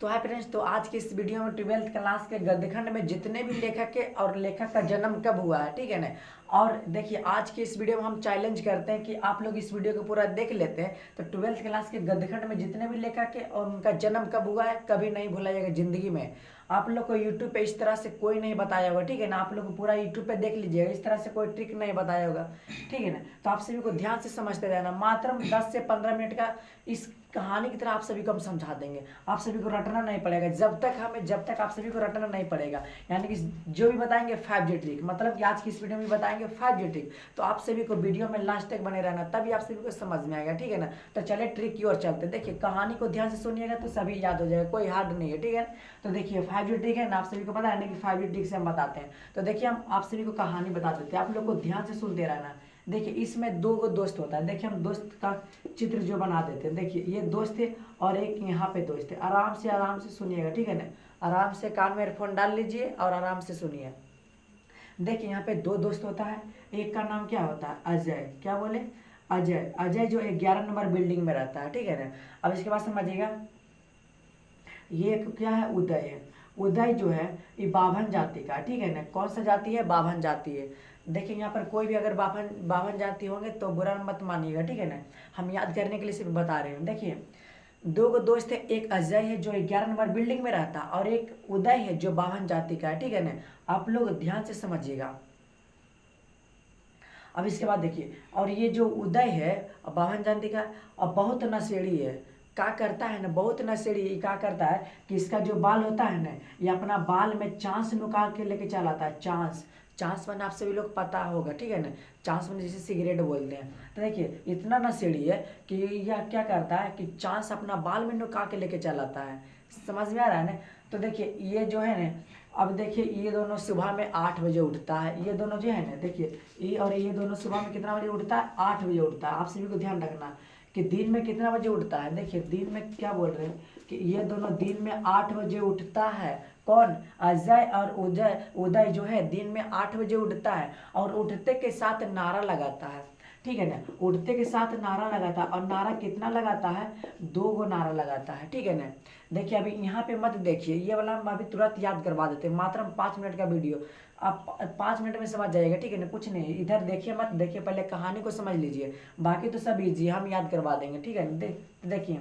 तो hi friends, तो आज की इस वीडियो में 12th क्लास के गद्यखंड में जितने भी लेखक के और लेखक का जन्म कब हुआ है, ठीक है ना। और देखिए आज की इस वीडियो में हम चैलेंज करते हैं कि आप लोग इस वीडियो को पूरा देख लेते हैं तो 12th क्लास के गद्यखंड में जितने भी लेखक के और उनका जन्म कब हुआ है कभी नहीं भूला जाएगा जिंदगी में। आप लोग को यूट्यूब पे इस तरह से कोई नहीं बताया होगा, ठीक है ना। आप लोग को पूरा यूट्यूब पे देख लीजिएगा, इस तरह से कोई ट्रिक नहीं बताया होगा, ठीक है ना। तो आप सभी को ध्यान से समझते जाना, मात्र 10 से 15 मिनट का इस कहानी की तरह आप सभी को हम समझा देंगे। आप सभी को रटना नहीं पड़ेगा, जब तक आप सभी को रटना नहीं पड़ेगा। यानी कि जो भी बताएंगे 5G ट्रिक, मतलब कि आज की इस वीडियो में बताएंगे 5G ट्रिक। तो आप सभी को वीडियो में लास्ट तक बने रहना, तभी आप सभी को समझ में आएगा, ठीक है ना। तो चले ट्रिक की ओर चलते। देखिए कहानी को ध्यान से सुनिएगा तो सभी याद हो जाएगा, कोई हार्ड नहीं है, ठीक है। तो देखिए 5G ट्रिक है ना, आप सभी को पता है ना कि 5G ट्रिक से हम बताते हैं। तो देखिए हम आप सभी को कहानी बता देते हैं, आप लोग को ध्यान से सुनते रहना। देखिए इसमें दो दोस्त होता है। देखिए हम दोस्त का चित्र जो बना देते हैं, देखिए ये दोस्त है और एक यहाँ पे दोस्त है। आराम से सुनिएगा, ठीक है ना। आराम से कान में ईयरफोन डाल लीजिए और आराम से सुनिए। देखिए यहाँ पे दो दोस्त होता है, एक का नाम क्या होता है अजय, क्या बोले अजय। अजय जो 11 नंबर बिल्डिंग में रहता है, ठीक है ना। अब इसके बाद समझिएगा ये क्या है, उदय है। उदय जो है ये बाभन जाति का, ठीक है ना। कौन सा जाति है, बाभन जाति है। देखिए यहाँ पर कोई भी अगर बाभन जाति होंगे तो बुरा मत मानिएगा, ठीक है ना। हम याद करने के लिए सिर्फ बता रहे हैं। देखिए दो दोस्त है, एक अजय है जो 11 नंबर बिल्डिंग में रहता है और एक उदय है जो बाभन जाति का है, ठीक है ना। आप लोग ध्यान से समझिएगा। अब इसके बाद देखिए, और ये जो उदय है बाभन जाति का और बहुत नशेड़ी है। क्या करता है ना, बहुत नशेड़ी क्या करता है कि इसका जो बाल होता है ना, ये अपना बाल में चांस निकाल के लेके चला आता है। चांस मैंने आप सभी लोग पता होगा, ठीक है ना। चांस मैंने जैसे सिगरेट बोलते हैं। तो देखिए इतना नशेड़ी है कि यह क्या करता है कि चांस अपना बाल में नुका के लेके चलाता है। समझ में आ रहा है ना। तो देखिए ये जो है ना, अब देखिए ये दोनों सुबह में 8 बजे उठता है। ये दोनों जो है ना, देखिए ये और ये दोनों सुबह में कितना बजे उठता है, 8 बजे उठता है। आप सभी को ध्यान रखना कि दिन में कितना बजे उठता है। देखिए दिन में क्या बोल रहे हैं कि ये दोनों दिन में 8 बजे उठता है। कौन, अजय और उदय जो है दिन में 8 बजे उठता है और उठते के साथ नारा लगाता है, ठीक है ना। उठते के साथ नारा लगाता है और नारा कितना लगाता है, 2 नारा लगाता है, ठीक है ना। देखिए अभी यहाँ पे मत देखिए, ये वाला हम अभी तुरंत याद करवा देते हैं, मात्र 5 मिनट का वीडियो, आप 5 मिनट में समझ जाएगा, ठीक है ना। कुछ नहीं, इधर देखिए मत देखिए, पहले कहानी को समझ लीजिए, बाकी तो सब इजी हम याद करवा देंगे, ठीक है। देखिए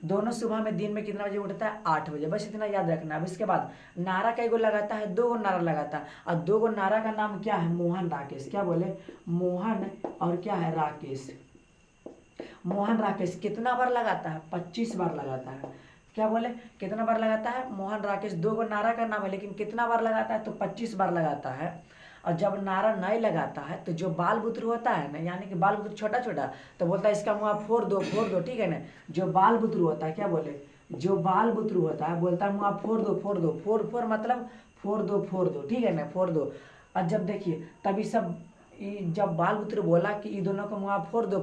दोनों सुबह में दिन में कितना बजे उठता है, 8 बजे, बस इतना याद रखना। अब इसके बाद नारा कई गो लगाता है, 2 नारा लगाता है और 2 नारा का नाम क्या है, मोहन राकेश। क्या बोले, मोहन और क्या है, राकेश। मोहन राकेश कितना बार लगाता है, 25 बार लगाता है। क्या बोले, कितना बार लगाता है, मोहन राकेश। 2 नारा का नाम है लेकिन कितना बार लगाता है, तो 25 बार लगाता है। और जब नारा नहीं लगाता है तो जो बाल बुतरू होता है ना, यानी कि बाल बुतरू छोटा छोटा, तो बोलता है इसका मुँह फोड़ दो, ठीक है ना। जो बाल बुतरू होता है, क्या बोले, जो बाल बुतरू होता है बोलता है मुँह फोड़ दो, फोड़ मतलब फोड़ दो, ठीक है ना, फोड़ दो। और जब देखिए तभी सब जब बाल बुतरू बोला कि ये दोनों को मुँह फोड़ दो,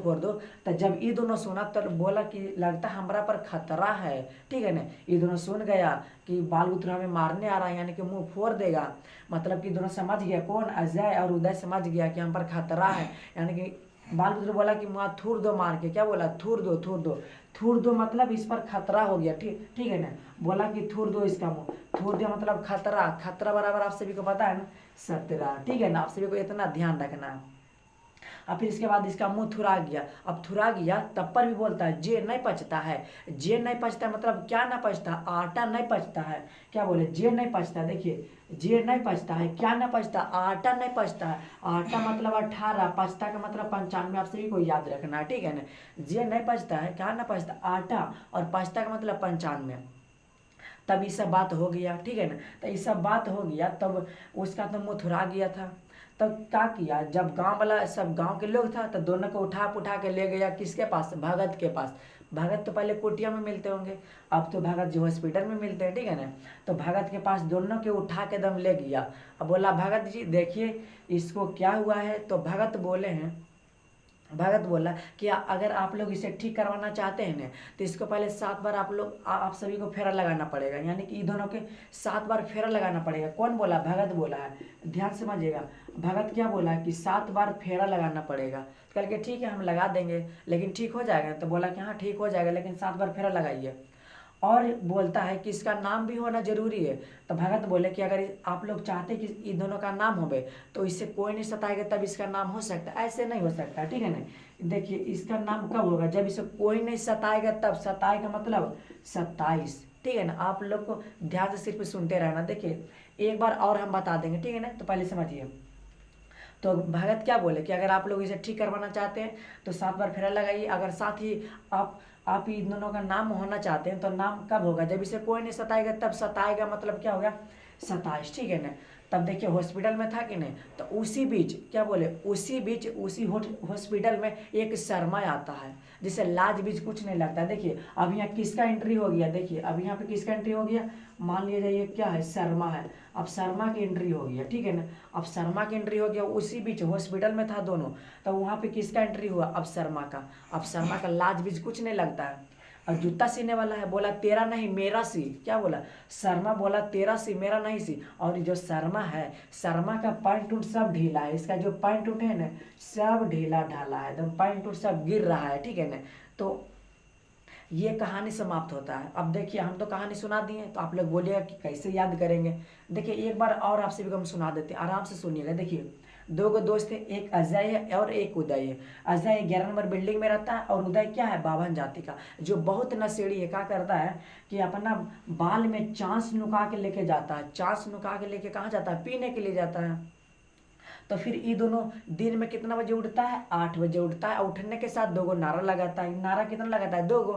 तो जब ये दोनों सुना तो बोला कि लगता है हमारा पर खतरा है, ठीक है ना। ये दोनों सुन गया कि बाल बुतरू हमें मारने आ रहा है, यानी कि मुंह फोड़ देगा। मतलब कि दोनों समझ गया, कौन, अजय और उदय समझ गया कि हम पर खतरा है। यानी कि बाल बुतरू बोला कि मुँह थूर दो मार के, क्या बोला, थूर दो मतलब इस पर खतरा हो गया, ठीक है ना। बोला कि थूर दो इसका मुँह, थूर दिया मतलब खतरा बराबर आप सभी को पता है ना, 17, ठीक है ना। आप सभी को इतना ध्यान रखना है। और फिर इसके बाद इसका मुंह थुरा गया। अब थुरा गया तब पर भी बोलता है जे नहीं पचता है। जे नहीं पचता मतलब क्या ना पचता, आटा नहीं पचता है। क्या बोले, जे नहीं पचता। देखिए जे नहीं पचता है, क्या ना पचता, आटा नहीं पचता है। आटा मतलब 18, पचता का मतलब 95, आप सभी को याद रखना है, ठीक है ना। जे नहीं पचता है, क्या ना पचता, आटा, और पचता का मतलब 95। तब ये सब बात हो गया, ठीक है ना। तो ये सब बात हो गया तब उसका तो मुँह थुरा गया था। तब क्या किया, जब गांव वाला सब गांव के लोग था तो दोनों को उठा के ले गया किसके पास, भगत के पास। भगत तो पहले कुटिया में मिलते होंगे, अब तो भगत जो हॉस्पिटल में मिलते हैं, ठीक है ना। तो भगत के पास दोनों के उठा के दम ले गया। अब बोला भगत जी देखिए इसको क्या हुआ है। तो भगत बोला कि अगर आप लोग इसे ठीक करवाना चाहते हैं ना तो इसको पहले 7 बार आप सभी को फेरा लगाना पड़ेगा, यानी कि इन दोनों के 7 बार फेरा लगाना पड़ेगा। कौन बोला, भगत बोला है, ध्यान से समझिएगा। भगत क्या बोला कि 7 बार फेरा लगाना पड़ेगा। तो कल के ठीक है हम लगा देंगे लेकिन ठीक हो जाएगा। तो बोला कि हाँ ठीक हो जाएगा लेकिन 7 बार फेरा लगाइए। और बोलता है कि इसका नाम भी होना जरूरी है। तो भगत बोले कि अगर आप लोग चाहते कि इन दोनों का नाम होवे तो इससे कोई नहीं सताएगा तब इसका नाम हो सकता है, ऐसे नहीं हो सकता, ठीक है ना। देखिए इसका नाम कब होगा, जब इसे कोई नहीं सताएगा तब। सताएगा मतलब 27, ठीक है ना। आप लोग को ध्यान से सिर्फ सुनते रहना। देखिए एक बार और हम बता देंगे, ठीक है ना, तो पहले समझिए। तो भगत क्या बोले कि अगर आप लोग इसे ठीक करवाना चाहते हैं तो 7 बार फेरा लगाइए। अगर साथ ही आप इन दोनों का नाम होना चाहते हैं तो नाम कब होगा, जब इसे कोई नहीं सताएगा तब। सताएगा मतलब क्या होगा 27, ठीक है ना। तब देखिए हॉस्पिटल में था कि नहीं, तो उसी बीच क्या बोले, उसी बीच उसी हॉस्पिटल में एक शर्मा आता है जिसे लाज बीज कुछ नहीं लगता है। देखिए अब यहाँ किसका एंट्री हो गया, देखिए अब यहाँ पे किसका एंट्री हो गया, मान लिया जाइए क्या है, शर्मा है। अब शर्मा की एंट्री हो गया, ठीक है ना। अब शर्मा की एंट्री हो गया, उसी बीच हॉस्पिटल में था दोनों, तो वहाँ पे किसका एंट्री हुआ, अब शर्मा का। अब शर्मा का लाज बीज कुछ नहीं लगता है। और जूता सीने वाला है, बोला तेरा नहीं मेरा सी। क्या बोला, शर्मा बोला तेरा सी मेरा नहीं सी। और जो शर्मा है, शर्मा का पैंट उट सब ढीला है, इसका जो पैंट उट है ना सब ढीला ढाला है, एकदम पैंट उट सब गिर रहा है, ठीक है ना। तो ये कहानी समाप्त होता है। अब देखिए हम तो कहानी सुना दिए, तो आप लोग बोलिएगा कि कैसे याद करेंगे। देखिए एक बार और आपसे भी हम सुना देते हैं, आराम से सुनिएगा। देखिए 2 गो दोस्त है, एक अजय है और एक उदय है। अजय 11 नंबर बिल्डिंग में रहता है और उदय क्या है, बाभन जाति का, जो बहुत नशेड़ी है। क्या करता है कि अपना बाल में चांस नुका के लेके जाता है। चांस नुका के लेके कहाँ जाता है, पीने के लिए जाता है। तो फिर ये दोनों दिन में कितना बजे उठता है, 8 बजे उठता है। और उठने के साथ 2 गो नारा लगाता है। नारा कितना लगाता है, 2 गो।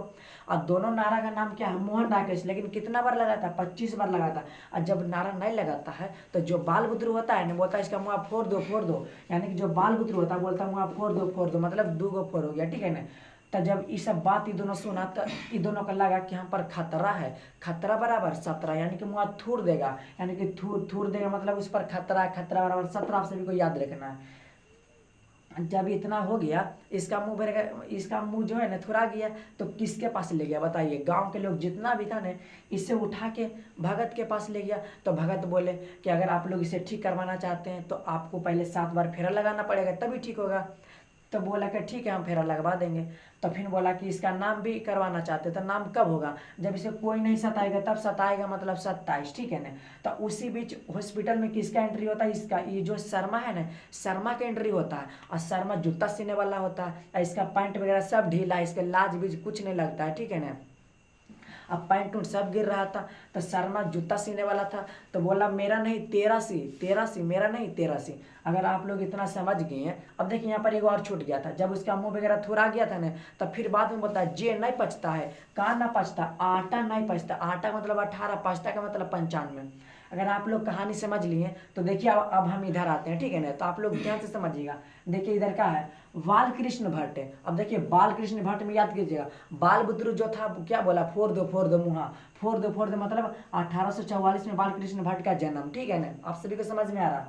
और दोनों नारा का नाम क्या है, मोहन राकेश। लेकिन कितना बार लगाता है, 25 बार लगाता है। और जब नारा नहीं लगाता है तो जो बाल बुतरू होता है ना, बोलता है इसका मुँह फोड़ दो फोड़ दो। यानी कि जो बाल बुतरू होता है बोलता है मुँह फोड़ दो, मतलब 2 गो फोड़ हो गया, ठीक है ना। तो जब ये सब बात ये दोनों सुना तो ये दोनों को लगा कि यहाँ पर खतरा है। खतरा बराबर 17, यानी कि मुँह थूर देगा, यानी कि थूर देगा मतलब उस पर खतरा है। खतरा बराबर 17 आप सभी को याद रखना है। जब इतना हो गया, इसका मुंह भरेगा, इसका मुंह जो है ना थुरा गया, तो किसके पास ले गया बताइए, गांव के लोग जितना भी था ना इसे उठा के भगत के पास ले गया। तो भगत बोले कि अगर आप लोग इसे ठीक करवाना चाहते हैं तो आपको पहले 7 बार फेरा लगाना पड़ेगा तभी ठीक होगा। तो बोला कि ठीक है हम फेरा लगवा देंगे। तो फिर बोला कि इसका नाम भी करवाना चाहते, तो नाम कब होगा, जब इसे कोई नहीं सताएगा तब। सताएगा मतलब 27, ठीक है ना। तो उसी बीच हॉस्पिटल में किसका एंट्री होता है, इसका। ये जो शर्मा है ना, शर्मा का एंट्री होता है। और शर्मा जूता सीने वाला होता है, इसका पैंट वगैरह सब ढीला है, इसके लाज बीज कुछ नहीं लगता है, ठीक है ना। अब पैंट उंट सब गिर रहा था। तो शर्मा जूता सीने वाला था, तो बोला मेरा नहीं तेरा सी, तेरा सी मेरा नहीं तेरा सी। अगर आप लोग इतना समझ गए हैं। अब देखिए यहाँ पर एक और छूट गया था, जब उसका मुंह वगैरह थुरा गया था ना, तब फिर बाद में बोलता है जे नहीं पचता है, कहाँ ना पचता, आटा नहीं पचता। आटा मतलब 18, पचता का मतलब 95। अगर आप लोग कहानी समझ लिए तो देखिए अब हम इधर आते हैं, ठीक है ना। तो आप लोग ध्यान से समझिएगा। देखिए इधर क्या है, बाल कृष्ण भट्ट है। अब देखिए बाल कृष्ण भट्ट में याद कीजिएगा, बाल बुद्रु जो था क्या बोला, फोड़ दो मुँह, फोड़ दो मतलब 1844 में बाल कृष्ण भट्ट का जन्म, ठीक है ना। आप सभी को समझ में आ रहा।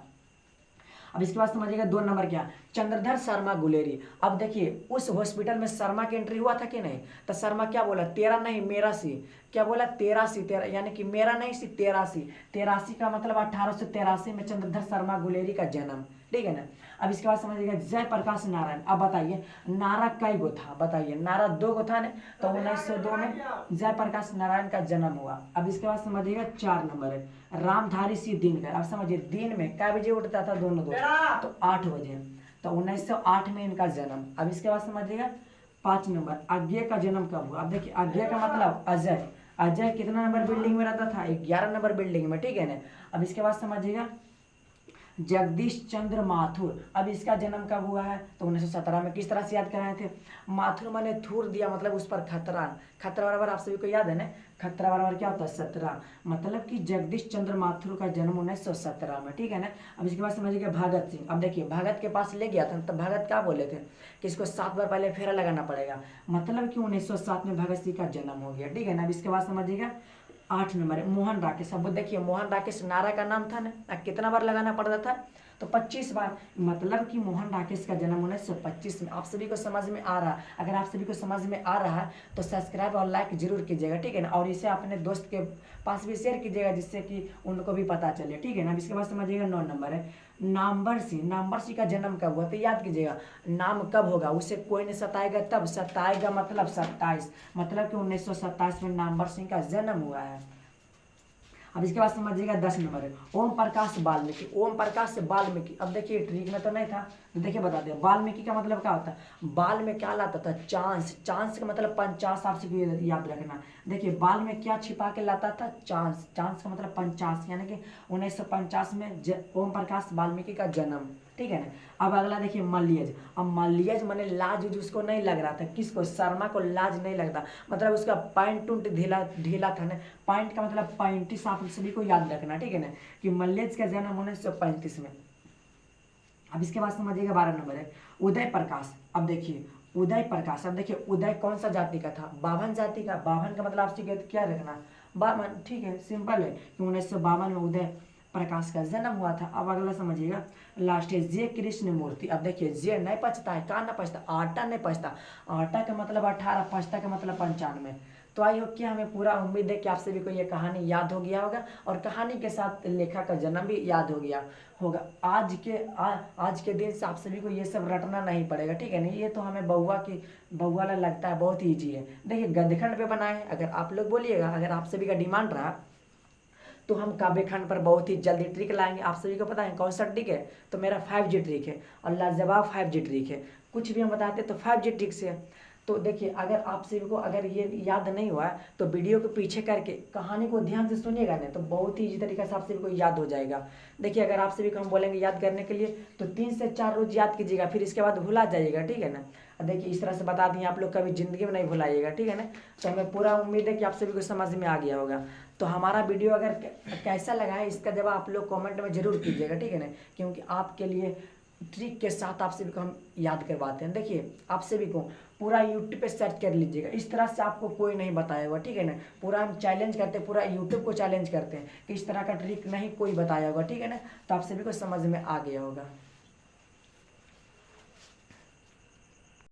अब इसके बाद समझिएगा 2 नंबर क्या, चंद्रधर शर्मा गुलेरी। अब देखिए उस हॉस्पिटल में शर्मा की एंट्री हुआ था कि नहीं, तो शर्मा क्या बोला, तेरा नहीं मेरा सी। क्या बोला, तेरा सी, तेरा यानी कि मेरा नहीं सी, तेरा सी। 83 का मतलब 1883 में चंद्रधर शर्मा गुलेरी का जन्म, ठीक है ना। अब इसके बाद समझिएगा जयप्रकाश नारायण। अब बताइए नारा कई गो था, बताइए नारा 2 गो था ना। तो 1902 में जयप्रकाश नारायण का जन्म हुआ। अब इसके बाद समझिएगा 4 नंबर है रामधारी सिंह दिनकर। अब समझिए दिन में कै बजे उठता था दोनों दोस्त, तो 8 बजे। तो 1908 में इनका जन्म। अब इसके बाद समझिएगा 5 नंबर अज्ञे का जन्म कब हुआ। अब देखिए अज्ञे का मतलब अजय। अजय कितना नंबर बिल्डिंग में रहता था, 11 नंबर बिल्डिंग में, ठीक है ना। अब इसके बाद समझिएगा जगदीश चंद्र माथुर। अब इसका जन्म कब हुआ है, तो 1917 में। किस तरह से याद कराए थे, माथुर मैंने थूर दिया मतलब उस पर खतरा। खतरा बराबर आप सभी को याद है ना, खतरा बराबर क्या होता है 17, मतलब कि जगदीश चंद्र माथुर का जन्म 1917 में, ठीक है ना। अब इसके बाद समझिएगा भगत सिंह। अब देखिए भगत के पास ले गया था, तब भगत क्या बोले थे कि इसको 7 बार पहले फेरा लगाना पड़ेगा, मतलब कि 1907 में भगत सिंह का जन्म हो गया, ठीक है ना। अब इसके बाद समझिएगा 8 नंबर है मोहन राकेश। अब देखिए मोहन राकेश नारा का नाम था ना, कितना बार लगाना पड़ता था, तो 25 बार, मतलब कि मोहन राकेश का जन्म 1925 में। आप सभी को समझ में आ रहा है? अगर आप सभी को समझ में आ रहा है तो सब्सक्राइब और लाइक जरूर कीजिएगा, ठीक है ना। और इसे अपने दोस्त के पास भी शेयर कीजिएगा जिससे कि उनको भी पता चले, ठीक है ना। अब इसके बाद समझिएगा 9 नंबर है नामवर सिंह का जन्म कब हुआ? तो याद कीजिएगा, नाम कब होगा उसे कोई नहीं सताएगा तब, सताएगा मतलब 27, मतलब कि 1927 में नामवर सिंह का जन्म हुआ है। अब इसके बाद समझिएगा 10 नंबर है ओम प्रकाश वाल्मीकि। ओम प्रकाश वाल्मीकि, अब देखिए ट्रिक में तो नहीं था, तो देखिए बता दें वाल्मीकि का मतलब क्या होता है? बाल में क्या लाता था? चांस। चांस का मतलब 50, आपसे याद रखना। देखिए बाल में क्या छिपा के लाता था? चांस। चांस का मतलब 50, यानी कि 1950 में ओम प्रकाश वाल्मीकि का जन्म, ठीक है ना। अब अगला देखिए मलियज। अब मलियज माने लाज उसको नहीं लग रहा था, किसको? शर्मा को लाज नहीं लगता, मतलब उसका पैंट उंट ढीला ढीला था ना। पैंट का मतलब 35, आप सभी को याद रखना, ठीक है ना, कि मलियज का जन्म 1935 में। अब इसके बाद समझिएगा 12 नंबर है उदय प्रकाश। अब देखिए उदय प्रकाश, अब देखिए उदय कौन सा जाति का था? बावन जाति का। बावन का मतलब आपसे क्या रखना? बावन, ठीक है, सिंपल है कि 1952 में उदय प्रकाश का जन्म हुआ था। अब अगला समझिएगा लास्ट है जे कृष्ण मूर्ति। अब देखिए जे नहीं पचता है, कहाँ ना पचता? आटा नहीं पचता। आटा का मतलब 18, पचता का मतलब 95। तो आई होप कि हमें पूरा उम्मीद है कि आप सभी को ये कहानी याद हो गया होगा और कहानी के साथ लेखक का जन्म भी याद हो गया होगा। आज के दिन से आप सभी को ये सब रटना नहीं पड़ेगा, ठीक है ना। ये तो हमें बउआ लगता है, बहुत ईजी है। देखिए गद्यखंड पे बनाए, अगर आप लोग बोलिएगा, अगर आप सभी का डिमांड रहा तो हम काव्यखंड पर बहुत ही जल्दी ट्रिक लाएंगे। आप सभी को पता है कौन सा ट्रिक है? तो मेरा 5G ट्रिक है और लाजवाब 5G ट्रिक है। कुछ भी हम बताते तो 5G ट्रिक से है। तो देखिए अगर आप सभी को अगर ये याद नहीं हुआ तो वीडियो को पीछे करके कहानी को ध्यान से सुनिएगा ना, तो बहुत ही इजी तरीके से आप सभी को याद हो जाएगा। देखिए अगर आप सभी को हम बोलेंगे याद करने के लिए तो 3 से 4 रोज याद कीजिएगा, फिर इसके बाद भुला जाइएगा, ठीक है ना। देखिए इस तरह से बता दिए, आप लोग कभी जिंदगी में नहीं भुलाइएगा, ठीक है ना। तो हमें पूरा उम्मीद है कि आप सभी को समझ में आ गया होगा। तो हमारा वीडियो अगर कैसा लगा है इसका जवाब आप लोग कमेंट में जरूर कीजिएगा, ठीक है ना, क्योंकि आपके लिए ट्रिक के साथ आप सभी को हम याद करवाते हैं। देखिए आप सभी को पूरा यूट्यूब पे सर्च कर लीजिएगा, इस तरह से आपको कोई नहीं बताया होगा, ठीक है ना। पूरा हम चैलेंज करते हैं, पूरा यूट्यूब को चैलेंज करते हैं कि इस तरह का ट्रिक नहीं कोई बताया होगा, ठीक है ना। तो आप सभी को समझ में आ गया होगा।